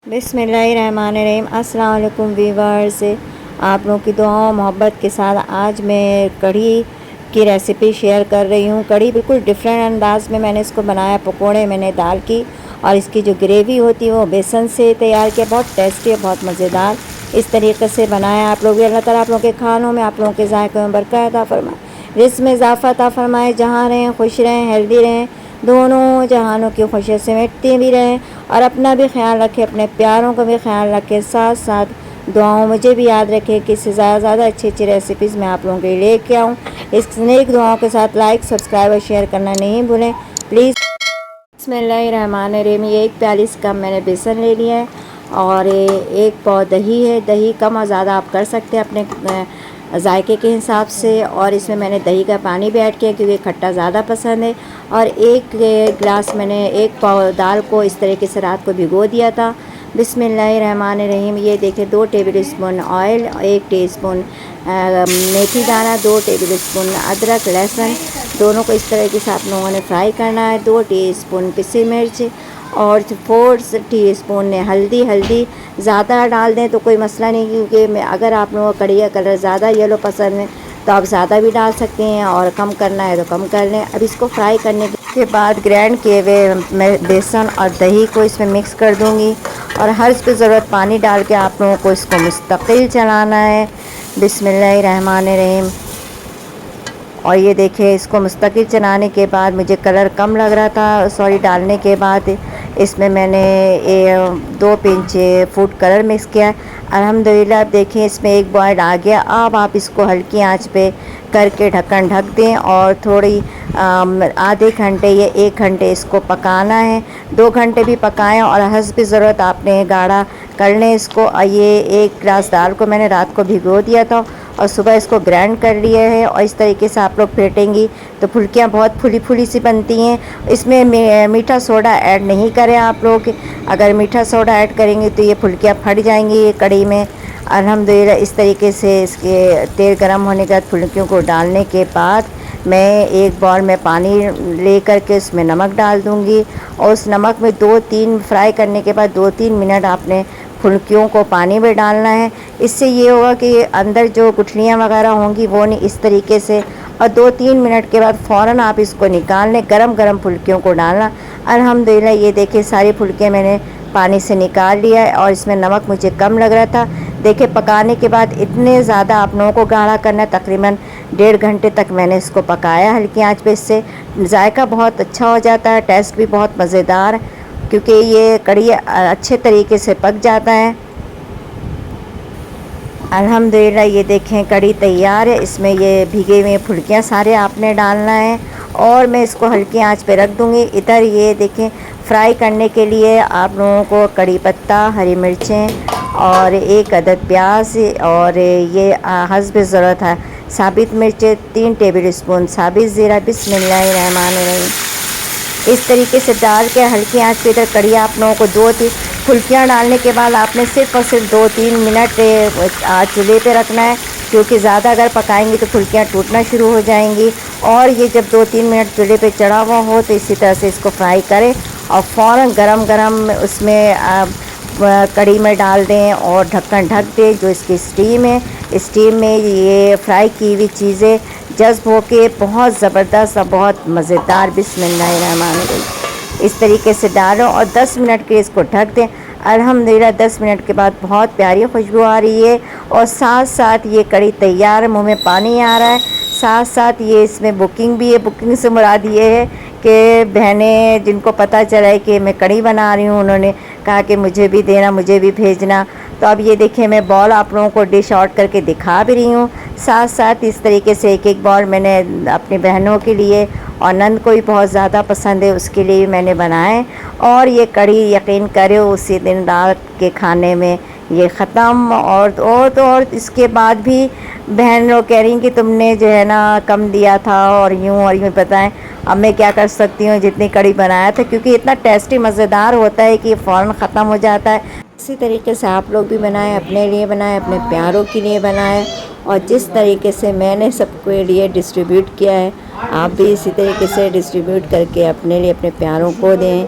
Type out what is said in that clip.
बिस्मिल्लाहिर्रहमानिर्रहीम। अस्सलाम वालेकुम व्यूअर्स, आप लोगों की दुआओं मोहब्बत के साथ आज मैं कढ़ी की रेसिपी शेयर कर रही हूँ। कढ़ी बिल्कुल डिफरेंट अंदाज में मैंने इसको बनाया। पकोड़े मैंने दाल की और इसकी जो ग्रेवी होती है वो बेसन से तैयार किया। बहुत टेस्टी और बहुत मज़ेदार इस तरीके से बनाया। आप लोग भी अल्लाह ताला आप लोगों के खानों में, आप लोगों के ज़ायक़े में बरकत अता फरमाए, रिज़्क़ में इज़ाफ़ा अता फरमाए। जहाँ रहें खुश रहें, हेल्दी रहें, दोनों जहानों की खुशियाँ समेटती भी रहें और अपना भी ख्याल रखें, अपने प्यारों का भी ख्याल रखें। साथ साथ दुआओं मुझे भी याद रखें कि इससे ज़्यादा अच्छी अच्छी रेसिपीज़ मैं आप लोगों के लिए लेके आऊँ। इस नेक दुआओं के साथ लाइक, सब्सक्राइब और शेयर करना नहीं भूलें प्लीज़। बिस्मिल्लाहिर्रहमानिर्रहीम। ये एक प्याली से कम मैंने बेसन ले लिया है और एक पाव दही है। दही कम और ज़्यादा आप कर सकते हैं अपने जायके के हिसाब से। और इसमें मैंने दही का पानी भी ऐड किया क्योंकि खट्टा ज़्यादा पसंद है। और एक गिलास मैंने एक पाव दाल को इस तरीके से रात को भिगो दिया था। बिस्मिल्लाहिर्रहमानिर्रहीम। ये देखिए 2 टेबल स्पून ऑयल, 1 टीस्पून मेथी दाना, 2 टेबल स्पून अदरक लहसुन, दोनों को इस तरीके से आप लोगों ने फ्राई करना है। 2 टीस्पून पिसी मिर्च और 4 टीस्पून हल्दी ज़्यादा डाल दें तो कोई मसला नहीं, क्योंकि अगर आप लोगों को कढ़ी का कलर ज़्यादा येलो पसंद है तो आप ज़्यादा भी डाल सकते हैं और कम करना है तो कम कर लें। अब इसको फ्राई करने के बाद ग्राइंड किए हुए मैं बेसन और दही को इसमें मिक्स कर दूंगी और हर इसकी ज़रूरत पानी डाल के आप लोगों को इसको मुस्तकिल चलाना है। बिस्मिल्लाहिर्रहमानिर्रहीम। और ये देखिए इसको मुस्तकिल चलाने के बाद मुझे कलर कम लग रहा था, डालने के बाद इसमें मैंने 2 पिंच फूड कलर मिक्स किया। अल्हम्दुलिल्लाह अब देखिए इसमें एक बॉयल आ गया। अब आप इसको हल्की आंच पे करके ढक्कन ढक दें और थोड़ी आधे घंटे या 1 घंटे इसको पकाना है। 2 घंटे भी पकाएं और हस्ब ज़रूरत आपने गाढ़ा कर लें इसको। ये 1 गिलास दाल को मैंने रात को भिगो दिया था और सुबह इसको ग्राइंड कर लिया है और इस तरीके से आप लोग फेंटेंगी तो फुल्कियाँ बहुत फुली सी बनती हैं। इसमें मीठा सोडा ऐड नहीं करें आप लोग। अगर मीठा सोडा ऐड करेंगे तो ये फुल्कियाँ फट जाएंगी ये कढ़ी में। अल्हम्दुलिल्लाह इस तरीके से इसके तेल गर्म होने के बाद फुल्कियों को डालने के बाद मैं एक बाउल में पानी ले करके उसमें नमक डाल दूँगी और उस नमक में 2-3 फ्राई करने के बाद 2-3 मिनट आपने फुल्कियों को पानी में डालना है। इससे ये होगा कि अंदर जो गुठलियाँ वगैरह होंगी वो नहीं, इस तरीके से। और 2-3 मिनट के बाद फ़ौरन आप इसको निकाल लें, गरम फुल्कियों को डालना। अल्हम्दुलिल्लाह ये देखिए सारी फुल्कियाँ मैंने पानी से निकाल लिया है और इसमें नमक मुझे कम लग रहा था। देखिए पकाने के बाद इतने ज़्यादा आप लोगों को गाढ़ा करना है, तकरीबन 1.5 घंटे तक मैंने इसको पकाया हल्की आंच पे। इससे जायका बहुत अच्छा हो जाता है, टेस्ट भी बहुत मज़ेदार, क्योंकि ये कढ़ी अच्छे तरीके से पक जाता है। अल्हम्दुलिल्लाह ये देखें कढ़ी तैयार है। इसमें ये भीगे हुए फुल्कियाँ सारे आपने डालना है और मैं इसको हल्की आंच पे रख दूँगी। इधर ये देखें फ्राई करने के लिए आप लोगों को कड़ी पत्ता, हरी मिर्चें और 1 अदद प्याज और ये हस्ब ज़रूरत है साबित मिर्चें, 3 टेबल स्पून साबित ज़ीरा। बिस्मिल्लाहिर्रहमानिर्रहीम। इस तरीके से डाल के हल्की आंच पे इधर कढ़ी आप लोगों को 2-3 फुल्कियाँ डालने के बाद आपने सिर्फ़ और सिर्फ 2-3 मिनट चूल्हे पे रखना है, क्योंकि ज़्यादा अगर पकाएंगी तो फुल्कियाँ टूटना शुरू हो जाएंगी। और ये जब 2-3 मिनट चूल्हे पे चढ़ा हुआ हो तो इसी तरह से इसको फ्राई करें और फ़ौरन गरम उसमें कढ़ी में डाल दें और ढक्कन ढक दें। जो इसकी स्टीम है, स्टीम में ये फ्राई की हुई चीज़ें जज्ब होके बहुत ज़बरदस्त और बहुत मज़ेदार। बिस्मिल्लाहिर्रहमानिर्रहीम। इस तरीके से डालो और 10 मिनट के इसको ढक दें। अल्हम्दुलिल्लाह 10 मिनट के बाद बहुत प्यारी खुशबू आ रही है और साथ साथ ये कढ़ी तैयार है। मुँह में पानी आ रहा है। साथ साथ ये इसमें बुकिंग भी है। बुकिंग से मुराद ये है कि बहनें जिनको पता चला है कि मैं कढ़ी बना रही हूँ, उन्होंने कहा कि मुझे भी देना, मुझे भी भेजना। तो अब ये देखिए मैं बॉल आप लोगों को डिश आउट करके दिखा भी रही हूँ। साथ साथ इस तरीके से एक बॉल मैंने अपनी बहनों के लिए और नंद को भी बहुत ज़्यादा पसंद है उसके लिए मैंने बनाए। और ये कढ़ी यकीन करो उसी दिन रात के खाने में ये ख़त्म। और इसके बाद भी बहन लोग कह रही कि तुमने जो है ना कम दिया था और यूँ बताएं। अब मैं क्या कर सकती हूँ, जितनी कढ़ी बनाया था, क्योंकि इतना टेस्टी मज़ेदार होता है कि फ़ौरन ख़त्म हो जाता है। इसी तरीके से आप लोग भी बनाएं, अपने लिए बनाएं, अपने प्यारों के लिए बनाएं। और जिस तरीके से मैंने सबके लिए डिस्ट्रीब्यूट किया है, आप भी इसी तरीके से डिस्ट्रीब्यूट करके अपने लिए, अपने प्यारों को दें।